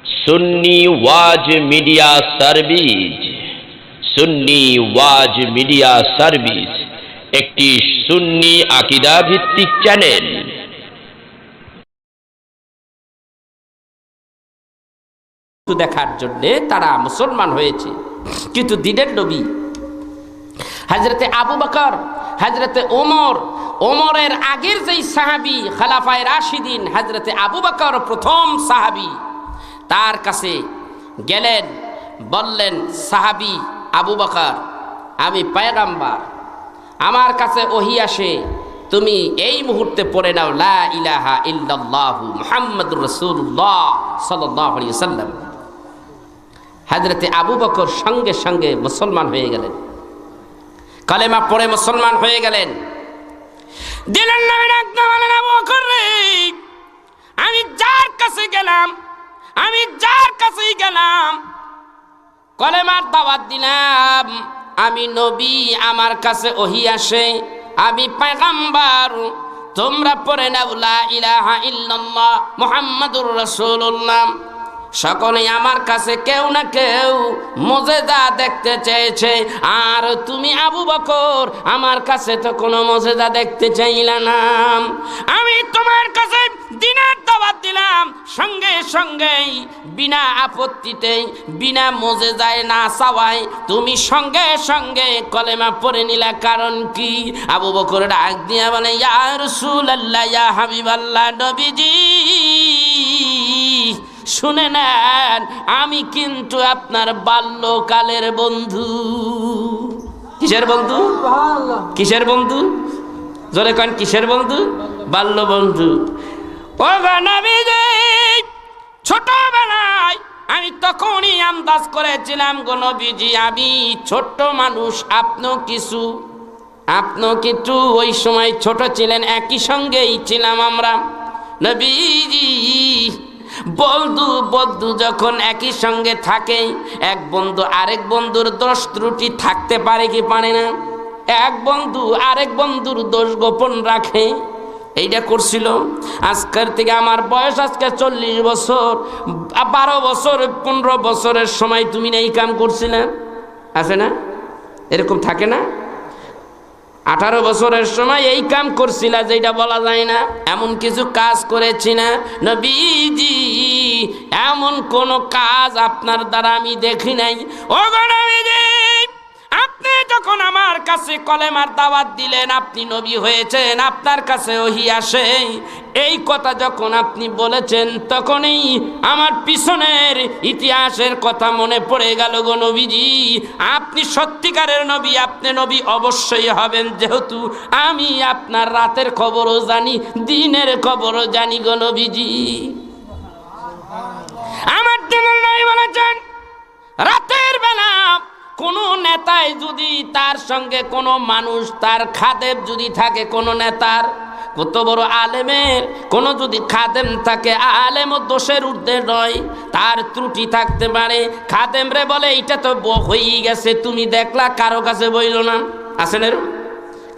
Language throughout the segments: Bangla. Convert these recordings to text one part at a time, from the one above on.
সুন্নি ওয়াজ মিডিয়া সার্ভিস। সুন্নি ওয়াজ মিডিয়া সার্ভিস একটি সুন্নি আকীদা ভিত্তিক চ্যানেল। দেখার জন্য তারা মুসলমান হয়েছে, কিন্তু দিনের নবী হযরতে আবু বকর, হযরতে ওমর, ওমরের আগের যেই সাহাবী খলিফায়ে রাশিদিন হযরতে আবু বকর প্রথম সাহাবী, তার কাছে গেলেন, বললেন, সাহাবী আবু বকর, আমি পয়গম্বর, আমার কাছে ওহী আসে, তুমি এই মুহূর্তে পড়ে নাও লা ইলাহা ইল্লাল্লাহু মুহাম্মাদুর রাসূলুল্লাহ সাল্লাল্লাহু আলাইহি ওয়াসাল্লাম। হযরতে আবু বকর সঙ্গে সঙ্গে মুসলমান হয়ে গেলেন, কালেমা পড়ে মুসলমান হয়ে গেলেন। দিলেন নবী ডাকতে বলেন, আবু বকর রে, আমি যার কাছে গেলাম, আমি যার কাছেই গেলাম, কলেমার দাওয়াত দিলাম, আমি নবী, আমার কাছে ওহী আসে, আমি পয়গম্বর, তোমরা পড়ে নাও লা ইলাহা ইল্লাল্লাহ মুহাম্মাদুর রাসূলুল্লাহ। সকলেই আমার কাছে কেউ না কেউ মুজিজা দেখতে চেয়েছে, আর তুমি আবু বকর আমার কাছে তো কোনো মুজিজা দেখতে চাইলা না। আমি তোমার কাছে দ্বীনের দাওয়াত দিলাম, সঙ্গে সঙ্গেই বিনা আপত্তিতে, বিনা মুজিজায় না চাওয়ায় তুমি সঙ্গে সঙ্গে কলেমা পড়ে নিলা, কারণ কি? আবু বকর ডাক দিয়া বলে, ইয়া রাসূলুল্লাহ, ইয়া হাবিবাল্লাহ, নবীজি শুনে নেন, আমি কিন্তু আপনার বাল্যকালের বন্ধু। কিসের বন্ধু? কিসের বন্ধু? জোরে কন, কিসের বন্ধু? বাল্য বন্ধু। ও নবীজি, ছোটবেলায় আমি তখনই আন্দাজ করেছিলাম গো নবীজি, আমি ছোট্ট মানুষ, আপনিও কিছু ওই সময় ছোট ছিলেন, একই সঙ্গেই ছিলাম আমরা। নবীজি, বন্ধু যখন একই সঙ্গে থাকে, এক বন্ধু আরেক বন্ধুর দোষ ত্রুটি থাকতে পারে কি পারে না? এক বন্ধু আরেক বন্ধুর দোষ গোপন রাখে, এইটা করছিল। আজকের থেকে আমার বয়স আজকে 40 বছর, 12 বছর 15 বছরের সময় তুমি না এই কাম করছিলে, আছে না? এরকম থাকে না? 18 বছরের সময় এই কাম করছিলা, যেটা বলা যায় না, এমন কিছু কাজ করেছি না নবীজি? এমন কোন কাজ আপনার দ্বারা আমি দেখি নাই। ও নবীজি, আপনি যখন আমার কাছে কলেমার দাওয়াত দিলেন, আপনি নবী হয়েছেন, আপনার কাছে ওহী আসে, এই কথা যখন আপনি বলেছেন, তখনই আমার পিছনের ইতিহাসের কথা মনে পড়ে গেল গো নবীজি। আপনি সত্যিকারের নবী, আপনি নবী অবশ্যই হবেন, যেহেতু আমি আপনার রাতের খবরও জানি, দিনের খবরও জানি গো নবীজি। আমার দিনের নবী বলেছেন, রাতের বেলা কোন নেতায় যদি তার সঙ্গে কোন মানুষ, তার খাদেম যদি থাকে, কোন নেতার, কত বড় আলেমের কোন যদি খাদেম থাকে, আলেমও দোষের ঊর্ধ্বে নয়, তার ত্রুটি থাকতে পারে। খাদেম রে বলে, এটা তো হয়েই গেছে, তুমি দেখলা, কারো কাছে বইল না, আসেন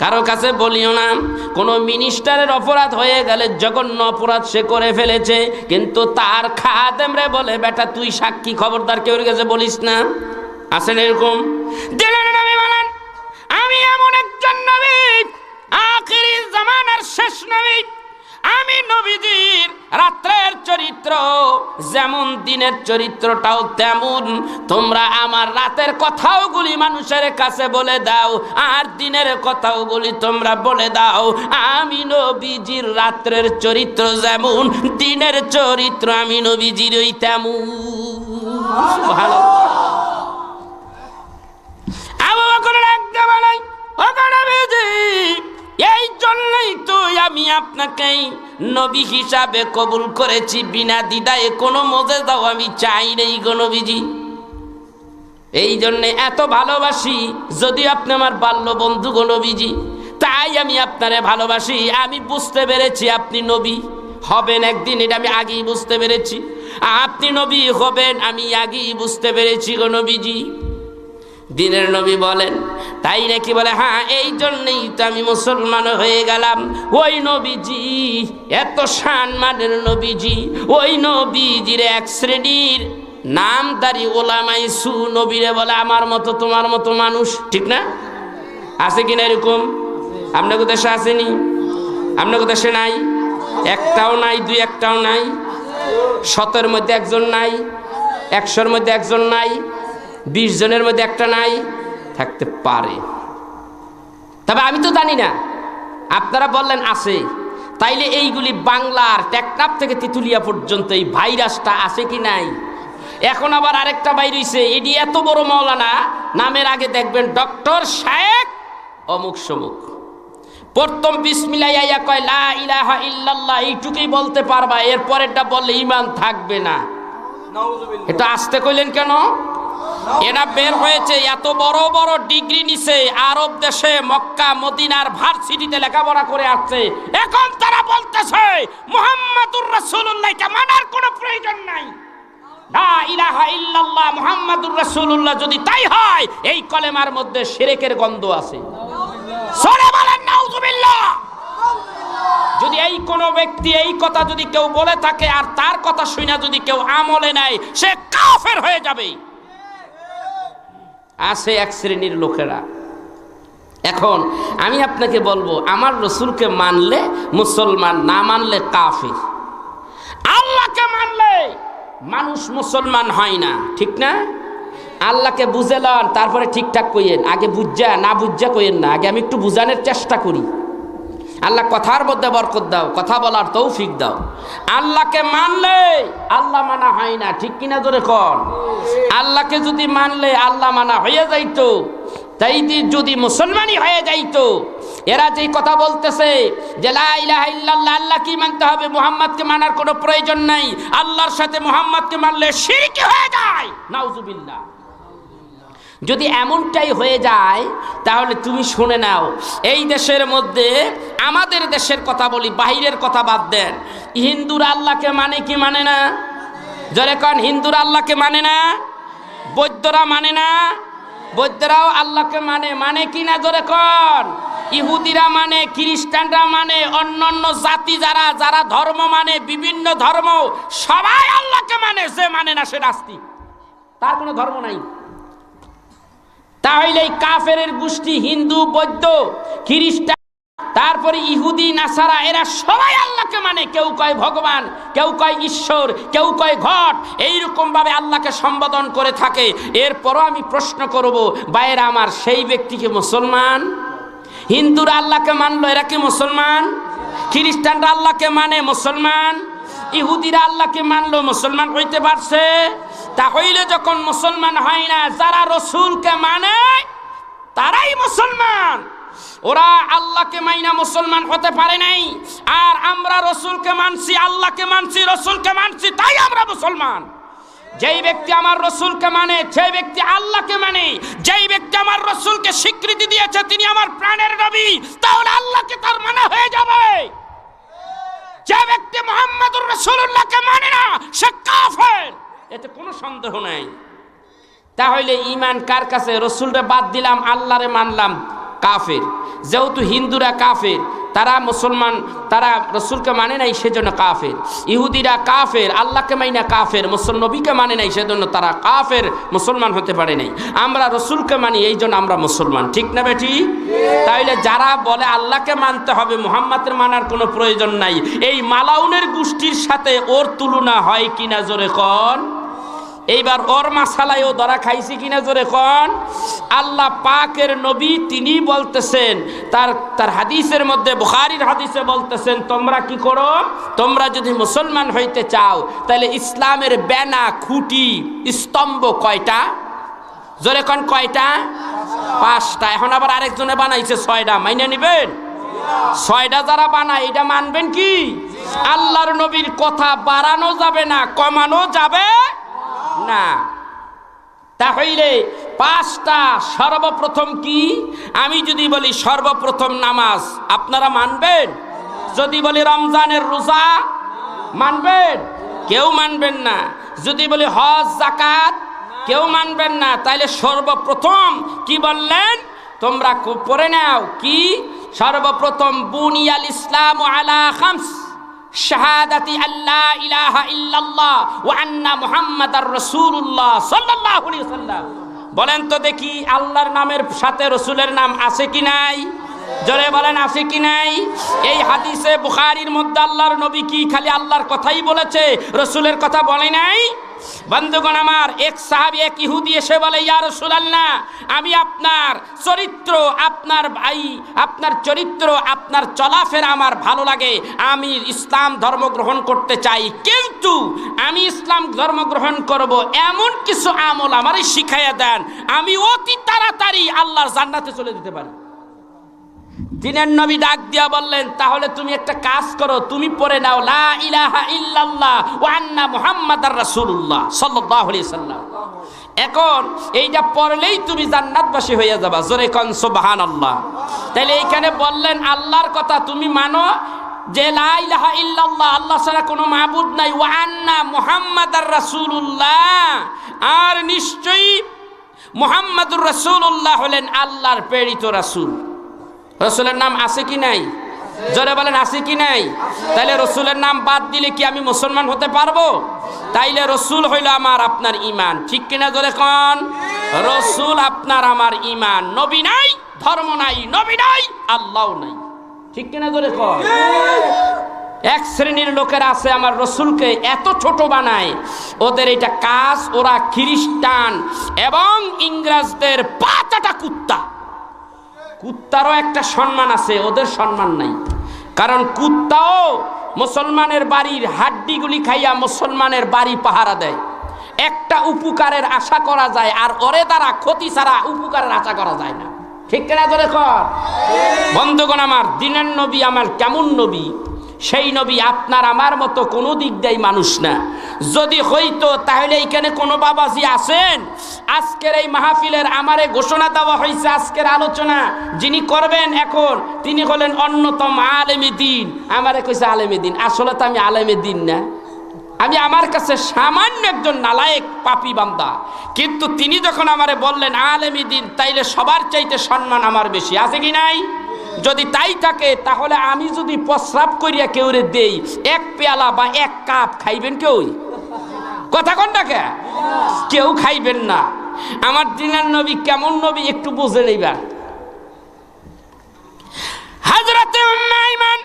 কারো কাছে বলিও না। কোন মিনিস্টারের অপরাধ হয়ে গেলে, জঘন্য অপরাধ সে করে ফেলেছে, কিন্তু তার খাদেম রে বলে, বেটা তুই সাক্ষী, খবরদার কেউ কাছে বলিস না, আসেন এরকম। দিলেন নবী বলেন, আমি এমন একজন নবী, আখিরি জামানার শেষ নবী, আমি নবীজির রাত্রের চরিত্র যেমন, দিনের চরিত্রটাও তেমন। তোমরা আমার রাতের কথাওগুলি মানুষের কাছে বলে দাও, আর দিনের কথাওগুলি তোমরা বলে দাও। আমি নবীজির রাত্রের চরিত্র যেমন, দিনের চরিত্র আমি নবীজির ওই তেমন। ভালো আবু বকর রাখতে বলাই, ও নবীজি, এই জন্যই তো আমি আপনাকে নবী হিসাবে কবুল করেছি, বিনা দ্বিধায়, কোনো মুজিজাও আমি চাই নাই গো নবীজি। এই জন্যে এত ভালোবাসি, যদি আপনি আমার বাল্য বন্ধু গো নবীজি, তাই আমি আপনারে ভালোবাসি। আমি বুঝতে পেরেছি আপনি নবী হবেন একদিন, এটা আমি আগেই বুঝতে পেরেছি। আপনি নবী হবেন আমি আগেই বুঝতে পেরেছি গো নবীজি। দিনের নবী বলেন, তাই নাকি? বলে হ্যাঁ, এই জন্যই তো আমি মুসলমান হয়ে গেলাম। ওই নবীজি এত সম্মানের নবীজি, ওই নবীজির এক শ্রেণীর নামদারি ওলামাই সু নবীরে বলে আমার মতো তোমার মতো মানুষ। ঠিক না? আছে কিনা এরকম? আপনাকে দেশে আসেনি? আপনাকে দেশে নাই? একটাও নাই, দুই একটাও নাই। 100-এর মধ্যে একজন নাই, 100-এর মধ্যে একজন নাই, 20 জনের মধ্যে একটা নাই, থাকতে পারে। তবে আমি তো জানি না, আপনারা বললেন আছে, তাইলে এইগুলি বাংলার টেকনাফ থেকে তিতুলিয়া পর্যন্ত এই ভাইরাসটা আছে কি নাই? এখন আবার আরেকটা বাইর হইছে, এটি এত বড় মাওলানা, নামের আগে দেখবেন ডক্টর শায়েখ অমুক সমুক। প্রথম বিসমিল্লাহ আইয়া কয় লা ইলাহা ইল্লাল্লাহ, এইটুকুই বলতে পারবা, এরপরেরটা বললে ঈমান থাকবে না। এটা আসতে কইলেন কেন? এরা বের হয়েছে, এত বড় বড় ডিগ্রি নিছে, আরব দেশে মক্কা মদিনার ভার্সিটিতে লেখাপড়া করে আসছে। এখন তারা বলতেছে মুহাম্মাদুর রাসূলুল্লাহকে মানার কোনো প্রয়োজন নাই। লা ইলাহা ইল্লাল্লাহ মুহাম্মাদুর রাসূলুল্লাহ যদি তাই হয়, এই কলেমার মধ্যে শিরকের গন্ধ আছে। সরে বলেন নাউযুবিল্লাহ। যদি এই কোনো ব্যক্তি এই কথা যদি কেউ বলে থাকে আর তার কথা শুনে যদি কেউ আমলে নেয়, সে কাফের হয়ে যাবে। আছে এক শ্রেণীর লোকেরা। এখন আমি আপনাকে বলবো, আমার রসুলকে মানলে মুসলমান, না মানলে কাফির। আল্লাহকে মানলে মানুষ মুসলমান হয় না, ঠিক না? আল্লাহকে বুঝে লন, তারপরে ঠিকঠাক কইয়েন। আগে বুঝা না বুঝা কইয়েন না, আগে আমি একটু বুঝানোর চেষ্টা করি। আল্লাহ কথার মধ্যে বরকত দাও, কথা বলার তৌফিক দাও। আল্লাহকে মানলে আল্লাহ মানা হয় না, ঠিক কিনা জোরে কর? আল্লাহকে যদি মানলে আল্লাহ মানা হয়ে যাইতো, তাই যদি মুসলমানই হয়ে যাইতো। এরা যেই কথা বলতেছে যে লা ইলাহা ইল্লাল্লাহ, আল্লাহ কি মানতে হবে, মুহাম্মদকে মানার কোনো প্রয়োজন নাই, আল্লাহর সাথে মুহাম্মদকে মানলে শিরক হয়ে যায়, নাউযুবিল্লাহ। যদি এমনটাই হয়ে যায়, তাহলে তুমি শুনে নাও, এই দেশের মধ্যে, আমাদের দেশের কথা বলি, বাহিরের কথা বাদ দেন, হিন্দুরা আল্লাহকে মানে কি মানে না? জোরে কন, হিন্দুরা আল্লাহকে মানে না? বৌদ্ধরা মানে না? বৌদ্ধরাও আল্লাহকে মানে, মানে কি না জোরে কন? ইহুদিরা মানে, খ্রিস্টানরা মানে, অন্যান্য জাতি যারা যারা ধর্ম মানে, বিভিন্ন ধর্ম, সবাই আল্লাহকে মানে। যে মানে না সে নাস্তিক, তার কোনো ধর্ম নাই। তাহলে এই কাফেরের গোষ্ঠী, হিন্দু, বৌদ্ধ, খ্রিস্টান, তারপরে ইহুদি, নাসারা, এরা সবাই আল্লাহকে মানে। কেউ কয় ভগবান, কেউ কয় ঈশ্বর, কেউ কয় ঘট, এইরকম ভাবে আল্লাহকে সম্বোধন করে থাকে। এরপরও আমি প্রশ্ন করব, বাইরে আমার, সেই ব্যক্তিকে মুসলমান? হিন্দুরা আল্লাহকে মানলো, এরা কি মুসলমান? খ্রিস্টানরা আল্লাহকে মানে, মুসলমান? ইহুদিরা আল্লাহকে মানলো, মুসলমান হইতে পারছে? তাহলে যখন মুসলমান হয় না, যারা রসুলকে মানে তারাই মুসলমান। ওরা আল্লাহকে মাইনা মুসলমান হতে পারে নাই, আর আমরা রসুলকে মানছি, আল্লাহকে মানছি, রসুলকে মানছি, তাই আমরা মুসলমান। যেই ব্যক্তি আমার রসুলকে মানে, সেই ব্যক্তি আল্লাহকে মানে। যেই ব্যক্তি আমার রসুলকে স্বীকৃতি দিয়েছে তিনি আমার প্রাণের নবী, তাহলে আল্লাহকে তার মানা হয়ে যাবে। যে ব্যক্তি মুহাম্মাদুর রাসূলুল্লাহকে মানে না, সে কাফের, এতে কোনো সন্দেহ নাই। তাহলে ঈমান কার কাছে? রসুলরে বাদ দিলাম, আল্লাহরে মানলাম, কাফের। যেহেতু হিন্দুরা কাফের, তারা মুসলমান, তারা রসুলকে মানে নাই, সেজন্য কাফের। ইহুদিরা কাফের, আল্লাহকে মাইনা কাফের, মুসলমান নবীকে মানে নাই, সেজন্য তারা কাফের, মুসলমান হতে পারে নাই। আমরা রসুলকে মানি, এই জন্য আমরা মুসলমান, ঠিক না বেটি? তাইলে যারা বলে আল্লাহকে মানতে হবে, মুহাম্মাদের মানার কোনো প্রয়োজন নাই, এই মালাউনের গোষ্ঠীর সাথে ওর তুলনা হয় কিনা জোরে কন? এইবার ওর মাসালায়ও ধরা খাইছি কিনা জোরে কন? আল্লাহ পাকের নবী তিনি বলতেছেন, তার হাদিসের মধ্যে, বুখারীর হাদিসে বলতেছেন, তোমরা কি করো? তোমরা যদি মুসলমান হইতে চাও, তাহলে ইসলামের বেনা, খুঁটি, স্তম্ভ কয়টা? জোরে কন, কয়টা? 5টা। এখন আবার আরেকজনে বানাইছে 6টা, মাইনে নিবেন? 6টা যারা বানায়, এটা মানবেন কি? আল্লাহর নবীর কথা বাড়ানো যাবে না, কমানো যাবে না। তাহলে 5টা। সর্বপ্রথম কি? আমি যদি বলি সর্বপ্রথম নামাজ, আপনারা মানবেন? যদি বলি রমজানের রোজা, মানবেন? কেউ মানবেন না। যদি বলি হজ, যাকাত, কেউ মানবেন না, তাইলে সর্বপ্রথম কি বললেন? তোমরা পড়ে নাও কি? সর্বপ্রথম বুনিয়াল ইসলাম আলা খামস, শাহাদাতি আল্লাহ ইলাহা ইল্লাল্লাহ ওয়া আন্না মুহাম্মাদার রাসূলুল্লাহ সাল্লাল্লাহু আলাইহি ওয়াসাল্লাম। বলেন তো দেখি, আল্লাহর নামের সাথে রসুলের নাম আছে কি নাই? জোরে বলেন, আছে কি নাই? এই হাদিসে বুখারীর মধ্যে আল্লাহর নবী কি খালি আল্লাহর কথাই বলেছে, রসুলের কথা বলে নাই? বন্ধুগণ আমার, এক সাহাবী এক ইহুদি এসে বলে, ইয়া রাসূলুল্লাহ, আমি আপনার চরিত্র, আপনার ভাই, আপনার চরিত্র, আপনার চলাফেরা আমার ভালো লাগে, আমি ইসলাম ধর্ম গ্রহণ করতে চাই, কিন্তু আমি ইসলাম ধর্ম গ্রহণ করব এমন কিছু আমল আমারে শিখাইয়া দেন, আমি অতি তাড়াতাড়ি আল্লাহর জান্নাতে চলে যেতে পারি। দিনের নবী ডাক দিয়া বললেন, তাহলে তুমি একটা কাজ করো, তুমি পড়ে নাও লা ইলাহা ইল্লাল্লাহ ওয়া আন্না মুহাম্মাদার রাসূলুল্লাহ সাল্লাল্লাহু আলাইহি সাল্লাম। এখন এইটা পড়লেই তুমি জান্নাতবাসী হয়ে যাবা। জোরে কোন সুবহানাল্লাহ। তাহলে এইখানে বললেন আল্লাহর কথা তুমি মানো যে লা ইলাহা ইল্লাল্লাহ, আল্লাহ ছাড়া কোনো মাবুদ নাই, ওয়া আন্না মুহাম্মাদার রাসূলুল্লাহ, আর নিশ্চয়ই মুহাম্মাদুর রাসূলুল্লাহ হলেন আল্লাহর প্রেরিত রাসূল। রসুলের নাম আছে কি নাই? জোরে বলেন, আছে কি নাই? তাইলে রসুলের নাম বাদ দিলে কি আমি মুসলমান হতে পারবো? তাইলে রসুল হইল আমার আপনার ইমান, ঠিক কিনা? জোরে কোন। রসুল আপনার আমার ইমান। নবী নাই, ধর্ম নাই, নবী নাই, আল্লাহ নাই, ঠিক কিনা? জোরে কোন। এক শ্রেণীর লোকেরা আছে আমার রসুলকে এত ছোট বানায়, ওদের এটা কাজ, ওরা খ্রিস্টান এবং ইংরেজদের পাঁচাটা কুত্তা। কুত্তারও একটা সম্মান আছে, ওদের সম্মান নাই। কারণ কুত্তাও মুসলমানের বাড়ির হাড্ডিগুলি খাইয়া মুসলমানের বাড়ি পাহারা দেয়। একটা উপকারের আশা করা যায়, আর ওরে দ্বারা ক্ষতি ছাড়া উপকারের আশা করা যায় না, ঠিক কিনা? ধরে কর। বন্ধুগণ আমার, দিনের নবী আমার কেমন নবী? সেই নবী আপনার আমার মতো কোনো দিক দেয় মানুষ না। যদি হইতো তাহলে এইখানে কোনো বাবাজি আছেন? আজকের এই মাহফিলের আমারে ঘোষণা দেওয়া হয়েছে, আজকের আলোচনা যিনি করবেন এখন তিনি হলেন অন্যতম আলেমে দ্বীন। আমারে কইছে আলেমে দ্বীন, আসলে তো আমি আলেমে দ্বীন না, আমি আমার কাছে সামান্য একজন নালায়েক পাপী বান্দা। কিন্তু তিনি যখন আমারে বললেন আলেমে দ্বীন, তাইলে সবার চাইতে সম্মান আমার বেশি, আছে কি নাই? যদি তাই থাকে তাহলে আমি যদি প্রস্রাব করিয়া কেউরে দেই, এক পেয়ালা বা এক কাপ খাইবেন কেউ? কথা কোনটাকে? কেউ খাইবেন না। আমার দিনের নবী কেমন নবী একটু বুঝে নেইবার। হযরতে উম্মে আইমান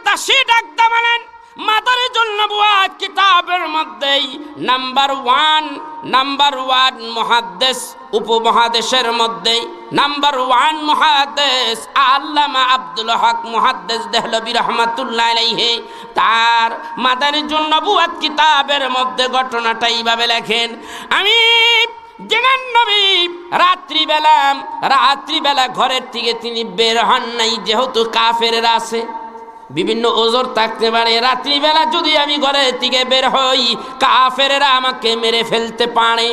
দাসী ডাক দামালেন, মাদারিজুন নবুওয়াত কিতাবের মধ্যেই নাম্বার ওয়ান মুহাদ্দিস, উপমহাদেশের মধ্যে নাম্বার ওয়ান মুহাদ্দিস আল্লামা আব্দুল হক মুহাদ্দিস দেহলভী রহমাতুল্লাহ আলাইহি তার মাদারিজুন নবুওয়াত কিতাবের মধ্যে ঘটনাটা এইভাবে লেখেন, আমি দিনের নবী রাত্রিবেলা ঘরের থেকে তিনি বের হন নাই, যেহেতু কাফেররা আছে, বিভিন্ন ওজর থাকতে পারে। রাত্রিবেলা যদি আমি ঘরের থেকে বের হই, কাফেররা আমাকে মেরে ফেলতে পারে।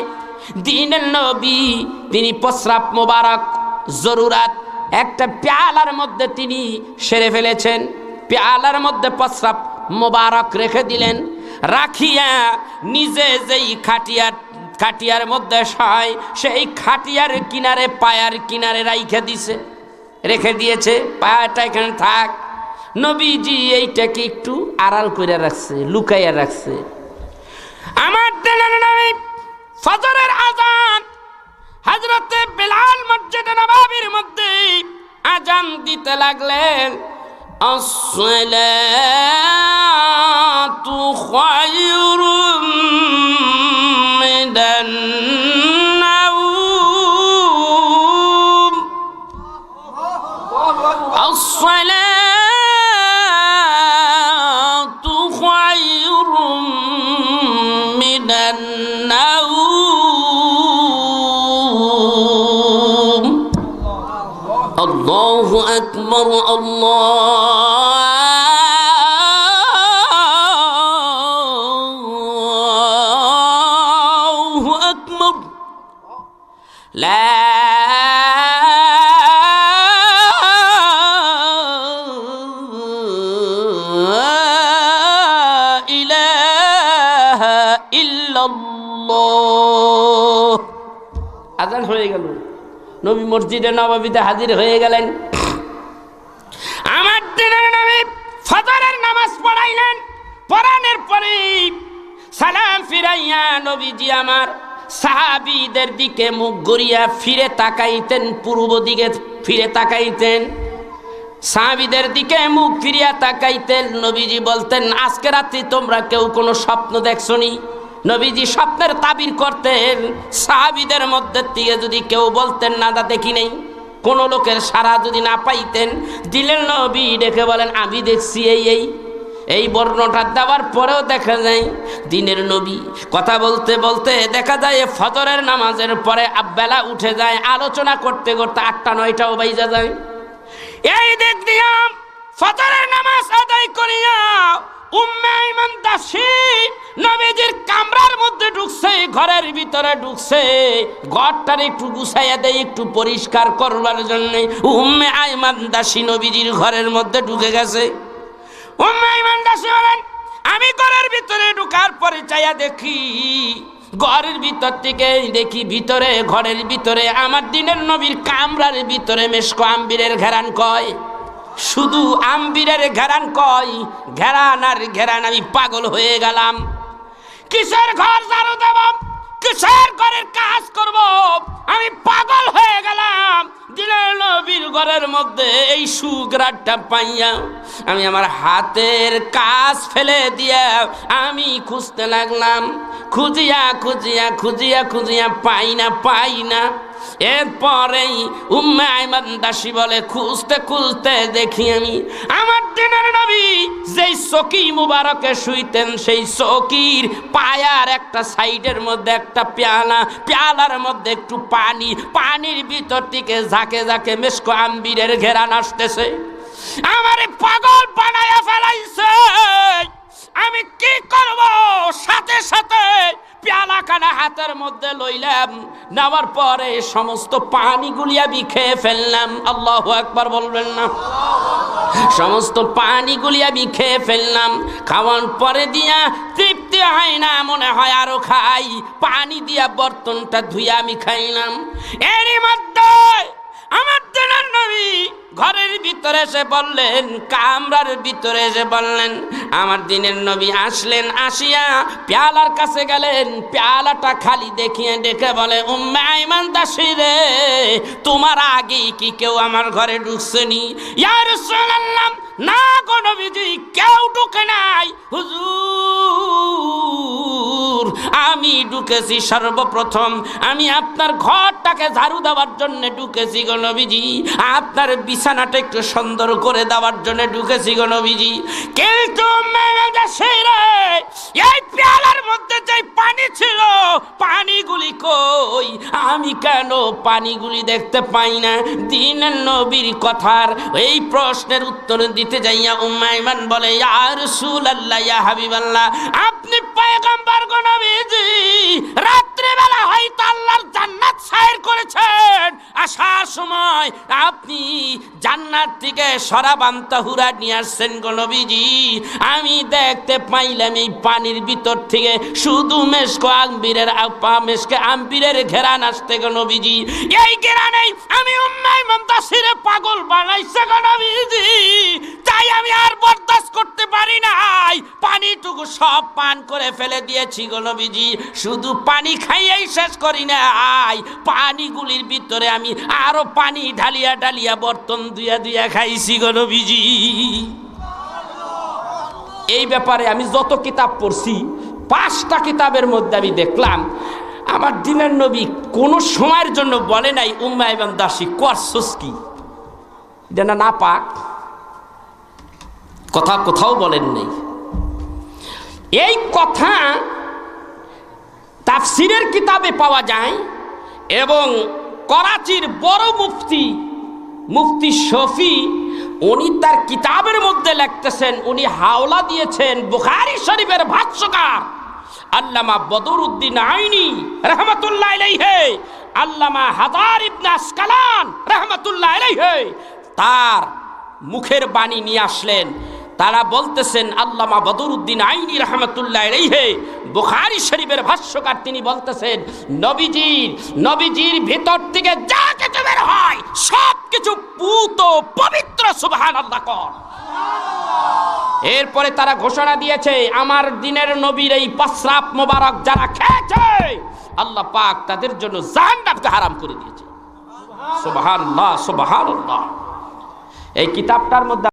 দিনের নবী তিনি প্রস্রাব মোবারক জরুরাত একটা পেয়ালার মধ্যে তিনি সেরে ফেলেছেন, পেয়ালার মধ্যে প্রস্রাব মোবারক রেখে দিলেন, রাখিয়া নিজে যেই খাটিয়ার মধ্যে শয়, সেই খাটিয়ার কিনারে পায়ার কিনারে রেখে দিয়েছে, পায়াটা এখানে থাক। নবীজি এইটাকে একটু আড়াল করে রাখছে, লুকাইয়া রাখছে। আমার দিনের নবী ফজরের আজান, হযরতে বেলাল মসজিদে নববীর মধ্যে আজান দিতে লাগলেন, আসসালাতু খায়রুম মিনান নাওম, আসসালাতু খায়রুম মিনান নাওম। আল্লাহু আকবার, আল্লাহু আকবার, লা ইলাহা ইল্লাল্লাহ। আল্লাহ, আজান হয়ে গেল, নবী মসজিদে নববীতে হাজির হয়ে গেলেন। আমার দিনের নবী ফজরের নামাজ পড়াইলেন। পড়ানোর পরে সালাম ফিরাইয়া নবীজি আমার সাহাবীদের দিকে মুখ ঘুরিয়া ফিরে তাকাইতেন, পূর্ব দিকে ফিরে তাকাইতেন, সাহাবীদের দিকে মুখ ফিরিয়া তাকাইতেন। নবীজি বলতেন, আজকে রাত্রি তোমরা কেউ কোনো স্বপ্ন দেখছনি? নবীজি স্বপ্নের তাবির করতেন। সাহাবীদের মধ্যে থেকে যদি কেউ বলতেন না দা দেখি নেই, কোন লোকের সাড়া যদি না পাইতেন, দিলেন নবী ডেকে বলেন আমি দেখছি এই বর্ণটা দেওয়ার পরেও দেখা যায় দিনের নবী কথা বলতে বলতে দেখা যায় ফজরের নামাজের পরে বেলা উঠে যায়, আলোচনা করতে করতে 8টা 9টাও বাইজা যায়। এই দিক দিয়া ফজরের নামাজ আদায় করিয়া উম্মে আইমান দাসী নবীজির কামরার মধ্যে ঢুকছে, ঘরের ভিতরে ঢুকছে, ঘরটার একটু গুছাইয়া দেয় একটু পরিষ্কার করবার জন্য। উম্মে আইমান দাসী নবীজির ঘরের মধ্যে ঢুকে গেছে। উম্মে আইমান দাসী বলেন, আমি ঘরের ভিতরে ঢুকার পরে চাইয়া দেখি, ঘরের ভিতর থেকে দেখি ভিতরে, ঘরের ভিতরে আমার দিনের নবীর কামরার ভিতরে মেশক আম্বিরের ঘেরান কয়, শুধু আম্বিরের ঘেরান কয়, ঘেরান আর ঘেরান। আমি পাগল হয়ে গেলাম। কিসের ঘর ঝাড়ু দেব, কিসের ঘরের কাজ করব, আমি পাগল হয়ে গেলাম। দিনের নবীর ঘরের মধ্যে এই সুগ্রাটটা পাইয়া আমি আমার হাতের কাজ ফেলে দিয়া আমি খুঁজতে লাগলাম। খুঁজিয়া খুঁজিয়া খুঁজিয়া খুঁজিয়া পাই না। এরপরেই উম্মে আইমান দাসী বলে, খুঁজতে খুঁজতে দেখি আমি আমার দিনের নবী যেই চৌকি মুবারকে শুইতেন, সেই চৌকির পায়ার একটা সাইডের মধ্যে একটা পেয়ালা, পেয়ালার মধ্যে একটু পানি, পানির ভিতর থেকে ঝাঁকে ঝাঁকে মেশক আম্বিরের ঘেরান আসতেছে। আমারে পাগল বানায়া ফেলাইছে। আমি কি করব? সাথে সাথে পেয়ালাখানা হাতের মধ্যে লইলাম, নেওয়ার পরে সমস্ত পানিগুলি আমি খেয়ে ফেললাম। আল্লাহু আকবার বলবেন না? সমস্ত পানিগুলি আমি খেয়ে ফেললাম। খাওয়ার পরে দিয়া তৃপ্তি হয় না, মনে হয় আরো খাই। পানি দিয়া বর্তনটা ধুইয়া আমি খাইলাম। এরই মধ্যে আমার দিনের নবী ঘরের ভিতরে এসে বললেন, কামরার ভিতরে এসে বললেন, আমার দিনের নবী আসলেন, আসিয়া পেয়ালার কাছে গেলেন, পেয়ালাটা খালি দেখিয়ে ডেকে বলে, উম্মে আইমান দাসী রে, তোমার আগেই কি কেউ আমার ঘরে ঢুকছেনি? ইয়া রাসূলুল্লাহ, না গো নবীজি, কেউ ঢুকে নাই হুজুর, আমি ঢুকেছি সর্বপ্রথম। আমি আপনার ঘরটাকে ঝাড়ু দেওয়ার জন্য ঢুকেছি গো নবীজি, আপনার বিছানাটা একটু সুন্দর করে দেওয়ার জন্য ঢুকেছি গো নবীজি। কিন্তু এই পেয়ালার মধ্যে যে পানি ছিল, পানিগুলি কই? আমি কেন পানিগুলি দেখতে পাই না? দিনের নবীর কথার এই প্রশ্নের উত্তর দিতে যাইয়া উম্মে আইমান বলে, ইয়া রাসূলুল্লাহ, ইয়া হাবিবাল্লাহ, আপনি পয়গম্বর গো নবীজি, রাত্রিবেলা হয়তো আল্লাহর জান্নাত সাইর করেছেন, আসার সময় আপনি জান্নাত থেকে শরাবান তাহুরা নিয়ে আসছেন গো নবীজি। আমি দেখতে পাইলাম এই পানির ভিতর থেকে শুধু মেশক আম্বিরের ঘেরান আসতে গো নবীজি। এই ঘেরানেই আমি উম্মে আইমান দাসীরে পাগল বানাইছে গো নবীজি। তাই আমি আর বরদাস্ত করতে পারি নাই, পানিটুকু সব পান করে ফেলে দিয়েছি গো নবীজি। শুধু পানি খাইয়েই শেষ করি নাই, পানিগুলির ভিতরে আমি আরো পানি ঢালিয়া ঢালিয়া বর্তন দুইয়া দুইয়া খাইছি গো নবীজি। এই ব্যাপারে আমি যত কিতাব পড়ছি, 5টা কিতাবের মধ্যে আমি দেখলাম আমার দিনের নবী কোনো সময়ের জন্য বলে নাই উম্মে আইমান দাসী করছস কি, এটা না পাক, কথা কোথাও বলেন নাই। এই কথা তাফসিরের কিতাবে পাওয়া যায় এবং করাচির বড় মুফতি শফি, উনি তার কিতাবের মধ্যে লিখতেছেন, উনি হাওলা দিয়েছেন বুখারী শরীফের ভাষ্যকার আল্লামা বদরুদ্দিন আইনি রাহমাতুল্লাহ আলাইহি, আল্লামা হাদার ইবনে আসকালান রাহমাতুল্লাহ আলাইহি তার মুখের বাণী নিয়ে আসলেন। তারা বলতেছেন আল্লামা বদরুদ্দিন আইনি রাহমাতুল্লাহ আলাইহি বুখারী শরীফের ভাষ্যকার, তিনি বলতেছেন নবীজির ভিতর থেকে যা কিছু বের হয় সব কিছু পুত পবিত্র, সুবহানাল্লাহ কর। এরপরে তারা ঘোষণা দিয়েছে, আমার দিনের নবীর এই প্রস্রাব মোবারক যারা খেয়েছে আল্লাহ পাক তাদের জন্য জাহান্নামকে হারাম করে দিয়েছে। সুবহানাল্লাহ, সুবহানাল্লাহ। এই কিতাবটার মধ্যে